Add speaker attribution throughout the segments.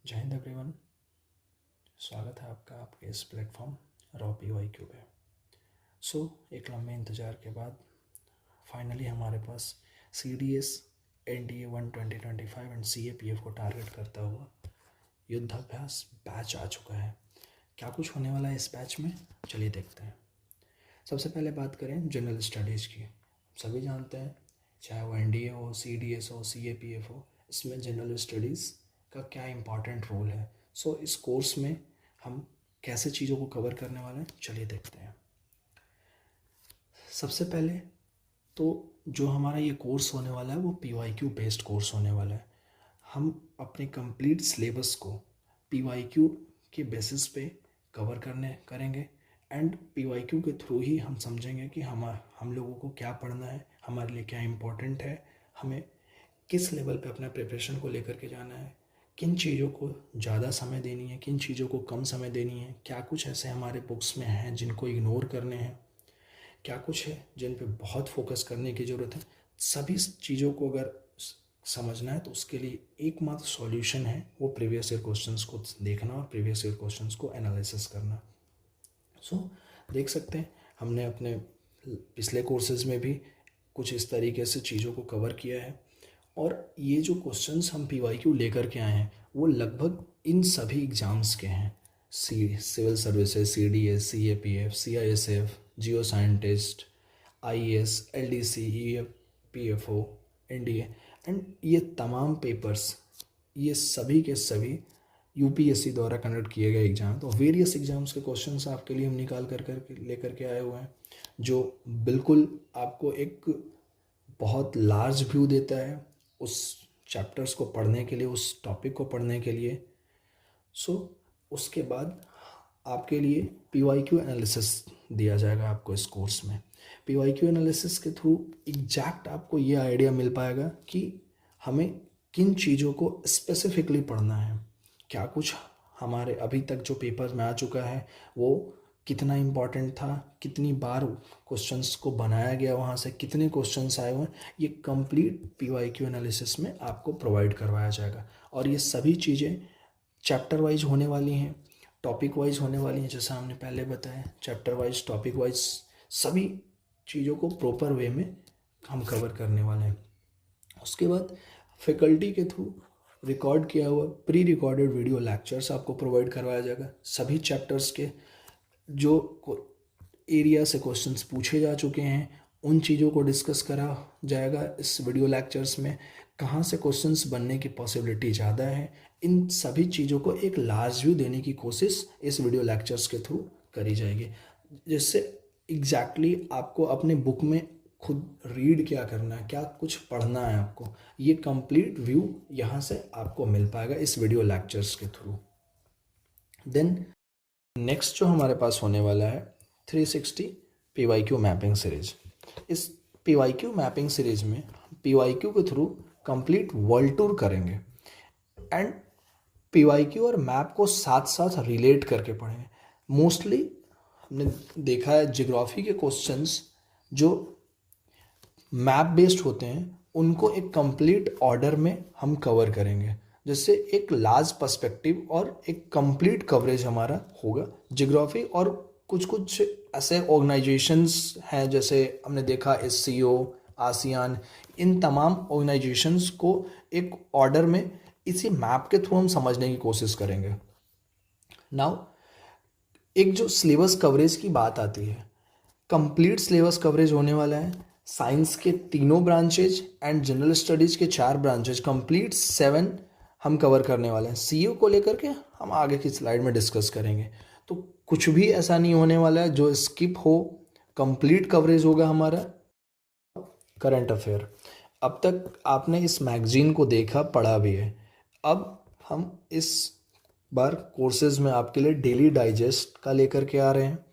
Speaker 1: जय हिंद एवरीवन। स्वागत है आपका आपके इस प्लेटफॉर्म रॉ PYQ पे। एक लंबे इंतज़ार के बाद फाइनली हमारे पास CDS NDA 1 2025 एंड CAPF को टारगेट करता हुआ युद्धाभ्यास बैच आ चुका है। क्या कुछ होने वाला है इस बैच में, चलिए देखते हैं। सबसे पहले बात करें जनरल स्टडीज़ की। सभी जानते हैं, चाहे वो NDA हो, CDS हो, CAPF हो, इसमें जनरल स्टडीज़ का क्या इम्पॉर्टेंट रोल है। इस कोर्स में हम कैसे चीज़ों को कवर करने वाले हैं, चलिए देखते हैं। सबसे पहले तो जो हमारा ये कोर्स होने वाला है वो PYQ बेस्ड कोर्स होने वाला है। हम अपने कंप्लीट सिलेबस को PYQ के बेसिस पे कवर करेंगे एंड PYQ के थ्रू ही हम समझेंगे कि हम लोगों को क्या पढ़ना है, हमारे लिए क्या इम्पोर्टेंट है, हमें किस लेवल पे अपना प्रिपरेशन को लेकर के जाना है, किन चीज़ों को ज़्यादा समय देनी है, किन चीज़ों को कम समय देनी है, क्या कुछ ऐसे हमारे बुक्स में हैं जिनको इग्नोर करने हैं, क्या कुछ है जिन पे बहुत फोकस करने की ज़रूरत है। सभी चीज़ों को अगर समझना है तो उसके लिए एकमात्र सॉल्यूशन है वो प्रीवियस ईयर क्वेश्चंस को देखना और प्रीवियस ईयर क्वेश्चंस को एनालिसिस करना। देख सकते हैं हमने अपने पिछले कोर्सेज में भी कुछ इस तरीके से चीज़ों को कवर किया है और ये जो क्वेश्चंस हम PYQ लेकर के आए हैं वो लगभग इन सभी एग्ज़ाम्स के हैं। Civil services, CDS, CAPF, CISF, geo scientist, IAS, LDC, PFO, NDA and ये तमाम पेपर्स, ये सभी के सभी UPSC द्वारा कंडक्ट किए गए एग्ज़ाम। तो वेरियस एग्ज़ाम्स के क्वेश्चंस आपके लिए हम निकाल कर लेकर के आए हुए हैं, जो बिल्कुल आपको एक बहुत लार्ज व्यू देता है उस चैप्टर्स को पढ़ने के लिए, उस टॉपिक को पढ़ने के लिए। उसके बाद आपके लिए PYQ एनालिसिस दिया जाएगा आपको इस कोर्स में। PYQ एनालिसिस के थ्रू एग्जैक्ट आपको ये आइडिया मिल पाएगा कि हमें किन चीज़ों को स्पेसिफिकली पढ़ना है, क्या कुछ हमारे अभी तक जो पेपर में आ चुका है वो कितना इम्पॉर्टेंट था, कितनी बार क्वेश्चंस को बनाया गया, वहाँ से कितने क्वेश्चंस आए हुए हैं, ये कंप्लीट PYQ एनालिसिस में आपको प्रोवाइड करवाया जाएगा। और ये सभी चीज़ें चैप्टर वाइज होने वाली हैं, टॉपिक वाइज होने वाली हैं। जैसा हमने पहले बताया, चैप्टर वाइज, टॉपिक वाइज सभी चीज़ों को प्रॉपर वे में हम कवर करने वाले हैं। उसके बाद फैकल्टी के थ्रू रिकॉर्ड किया हुआ प्री रिकॉर्डेड वीडियो लेक्चर्स आपको प्रोवाइड करवाया जाएगा। सभी चैप्टर्स के जो एरिया से क्वेश्चंस पूछे जा चुके हैं उन चीज़ों को डिस्कस करा जाएगा इस वीडियो लेक्चर्स में। कहाँ से क्वेश्चंस बनने की पॉसिबिलिटी ज़्यादा है, इन सभी चीज़ों को एक लार्ज व्यू देने की कोशिश इस वीडियो लेक्चर्स के थ्रू करी जाएगी, जिससे एग्जैक्टली आपको अपने बुक में खुद रीड क्या करना है, क्या कुछ पढ़ना है आपको, ये कंप्लीट व्यू यहाँ से आपको मिल पाएगा इस वीडियो लेक्चर्स के थ्रू। देन नेक्स्ट जो हमारे पास होने वाला है 360 PYQ मैपिंग सीरीज। इस PYQ मैपिंग सीरीज में PYQ के थ्रू कंप्लीट वर्ल्ड टूर करेंगे एंड PYQ और मैप को साथ साथ रिलेट करके पढ़ेंगे। मोस्टली हमने देखा है जियोग्राफी के क्वेश्चंस जो मैप बेस्ड होते हैं उनको एक कंप्लीट ऑर्डर में हम कवर करेंगे, जिससे एक लार्ज पर्सपेक्टिव और एक कंप्लीट कवरेज हमारा होगा जियोग्राफी। और कुछ कुछ ऐसे ऑर्गेनाइजेशंस हैं, जैसे हमने देखा SCO, आसियान, इन तमाम ऑर्गेनाइजेशंस को एक ऑर्डर में इसी मैप के थ्रू हम समझने की कोशिश करेंगे। नाउ एक जो सिलेबस कवरेज की बात आती है, कंप्लीट सिलेबस कवरेज होने वाला है। साइंस के तीनों ब्रांचेज एंड जनरल स्टडीज़ के 4 ब्रांचेज, कंप्लीट 7 हम कवर करने वाले हैं। CO को लेकर के हम आगे की स्लाइड में डिस्कस करेंगे। तो कुछ भी ऐसा नहीं होने वाला है जो स्किप हो, कंप्लीट कवरेज होगा हमारा। करंट अफेयर, अब तक आपने इस मैगजीन को देखा, पढ़ा भी है। अब हम इस बार कोर्सेज में आपके लिए डेली डाइजेस्ट का लेकर के आ रहे हैं।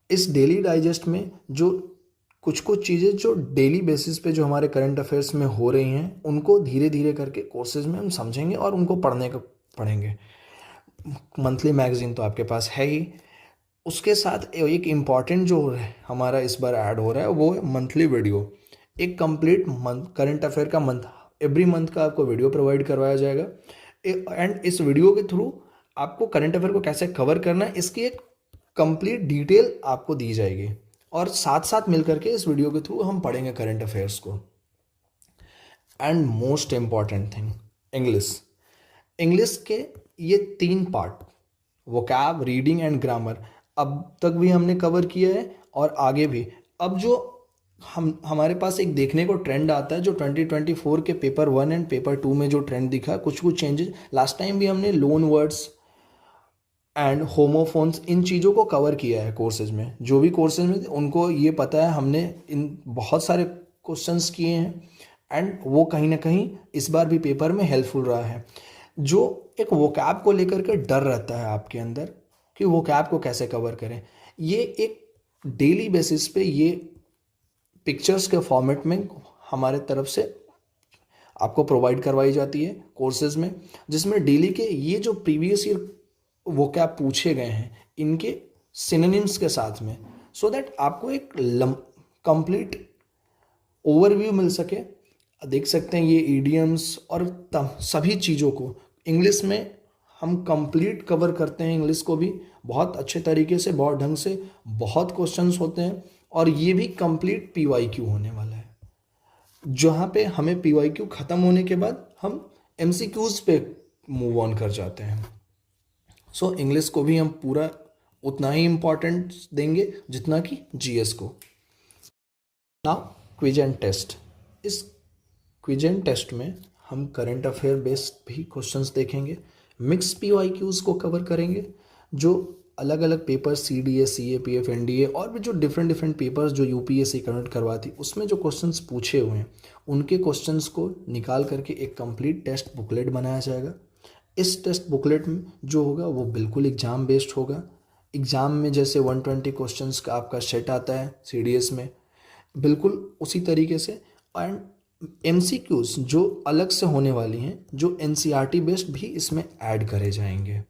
Speaker 1: इस डेली डाइजेस्ट में जो कुछ चीज़ें जो डेली बेसिस पे जो हमारे करंट अफेयर्स में हो रही हैं उनको धीरे धीरे करके कोर्सेज में हम समझेंगे और उनको पढ़ेंगे। मंथली मैगजीन तो आपके पास है ही, उसके साथ एक इम्पॉर्टेंट जो हमारा इस बार ऐड हो रहा है वो मंथली वीडियो। एक कंप्लीट मंथ करंट अफेयर का मंथ, एवरी मंथ का आपको वीडियो प्रोवाइड करवाया जाएगा एंड इस वीडियो के थ्रू आपको करंट अफेयर को कैसे कवर करना है इसकी एक कंप्लीट डिटेल आपको दी जाएगी, और साथ साथ मिलकर के इस वीडियो के थ्रू हम पढ़ेंगे करंट अफेयर्स को। And most important thing, English. English के ये 3 part, vocab, reading and grammar, अब तक भी हमने कवर किया है और आगे भी। अब जो हमारे पास एक देखने को ट्रेंड आता है, जो 2024 के पेपर 1 एंड पेपर 2 में जो ट्रेंड दिखा, कुछ चेंजेस। लास्ट टाइम भी हमने लोन वर्ड्स एंड होमोफोन्स, इन चीज़ों को कवर किया है कोर्सेज में। जो भी कोर्सेज में उनको ये पता है, हमने इन बहुत सारे क्वेश्चंस किए हैं एंड वो कहीं ना कहीं इस बार भी पेपर में हेल्पफुल रहा है। जो एक वोकैब को लेकर के डर रहता है आपके अंदर कि वोकैब को कैसे कवर करें, ये एक डेली बेसिस पे ये पिक्चर्स के फॉर्मेट में हमारे तरफ से आपको प्रोवाइड करवाई जाती है कोर्सेज में, जिसमें डेली के ये जो प्रीवियस ईयर वोकैब पूछे गए हैं इनके सिनोनिम्स के साथ में, सो दैट आपको एक कंप्लीट ओवरव्यू मिल सके। देख सकते हैं ये ईडियम्स और सभी चीज़ों को इंग्लिश में हम कंप्लीट कवर करते हैं। इंग्लिश को भी बहुत अच्छे तरीके से, बहुत ढंग से, बहुत क्वेश्चंस होते हैं, और ये भी कंप्लीट पीवाईक्यू होने वाला है, जहाँ पे हमें पीवाईक्यू ख़त्म होने के बाद हम एमसीक्यूज पे मूव ऑन कर जाते हैं। सो इंग्लिश को भी हम पूरा उतना ही इम्पोर्टेंस देंगे जितना कि जीएस को। Now quiz and test. इस क्विज एंड टेस्ट में हम करंट अफेयर बेस्ड भी क्वेश्चंस देखेंगे, मिक्स पीवाईक्यूज को कवर करेंगे, जो अलग अलग पेपर सीडीएस, सीएपीएफ, एनडीए और भी जो डिफरेंट पेपर्स जो यूपीएससी कंडक्ट करवाती, उसमें जो क्वेश्चंस पूछे हुए हैं उनके क्वेश्चंस को निकाल करके एक कंप्लीट टेस्ट बुकलेट बनाया जाएगा। इस टेस्ट बुकलेट में जो होगा वो बिल्कुल एग्ज़ाम बेस्ड होगा। एग्ज़ाम में जैसे 120 क्वेश्चंस का आपका सेट आता है सीडीएस में, बिल्कुल उसी तरीके से। एंड एमसीक्यूज जो अलग से होने वाली हैं, जो एनसीईआरटी बेस्ड भी इसमें ऐड करे जाएंगे।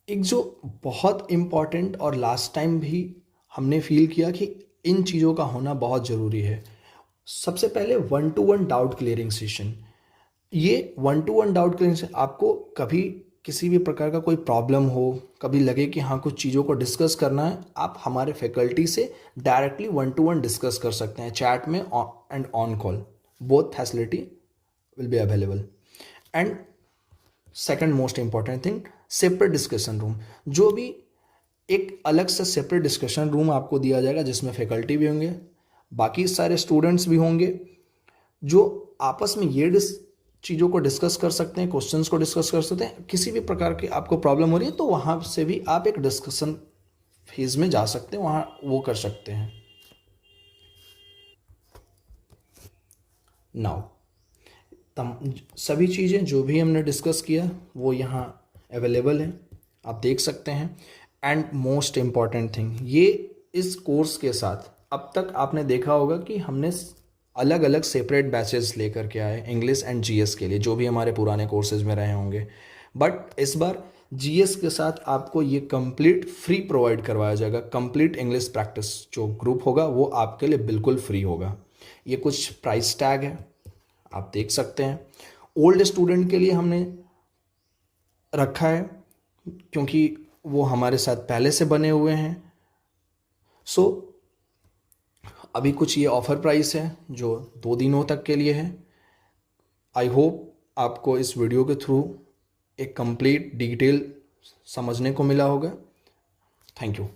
Speaker 1: एक जो बहुत इम्पॉर्टेंट और लास्ट टाइम भी हमने फील किया कि इन चीज़ों का होना बहुत ज़रूरी है, सबसे पहले 1-to-1 डाउट क्लियरिंग सेशन। ये 1-to-1 डाउट क्लियरिंग सेशन, आपको कभी किसी भी प्रकार का कोई प्रॉब्लम हो, कभी लगे कि हाँ कुछ चीज़ों को डिस्कस करना है, आप हमारे फैकल्टी से डायरेक्टली 1-to-1 डिस्कस कर सकते हैं, चैट में and on call, both facility will be available. And second most important thing, separate discussion room. जो भी एक अलग से सेपरेट डिस्कशन रूम आपको दिया जाएगा, जिसमें फैकल्टी भी होंगे, बाकी सारे स्टूडेंट्स भी होंगे, जो आपस में ये चीज़ों को डिस्कस कर सकते हैं, क्वेश्चंस को डिस्कस कर सकते हैं। किसी भी प्रकार की आपको प्रॉब्लम हो रही है तो वहाँ से भी आप एक डिस्कशन फेज में जा सकते हैं, वहाँ वो कर सकते हैं। नाउ सभी चीज़ें जो भी हमने डिस्कस किया वो यहाँ अवेलेबल है, आप देख सकते हैं। एंड मोस्ट इम्पॉर्टेंट थिंग, ये इस कोर्स के साथ अब तक आपने देखा होगा कि हमने अलग अलग सेपरेट बैचेस लेकर के आए इंग्लिश एंड जीएस के लिए, जो भी हमारे पुराने कोर्सेज में रहे होंगे। बट इस बार जीएस के साथ आपको ये कंप्लीट फ्री प्रोवाइड करवाया जाएगा। कंप्लीट इंग्लिश प्रैक्टिस जो ग्रुप होगा वो आपके लिए बिल्कुल फ्री होगा। ये कुछ प्राइस टैग है, आप देख सकते हैं। ओल्ड स्टूडेंट के लिए हमने रखा है क्योंकि वो हमारे साथ पहले से बने हुए हैं। सो अभी कुछ ये ऑफ़र प्राइस है जो 2 दिनों तक के लिए है। आई होप आपको इस वीडियो के थ्रू एक कंप्लीट डिटेल समझने को मिला होगा। Thank you.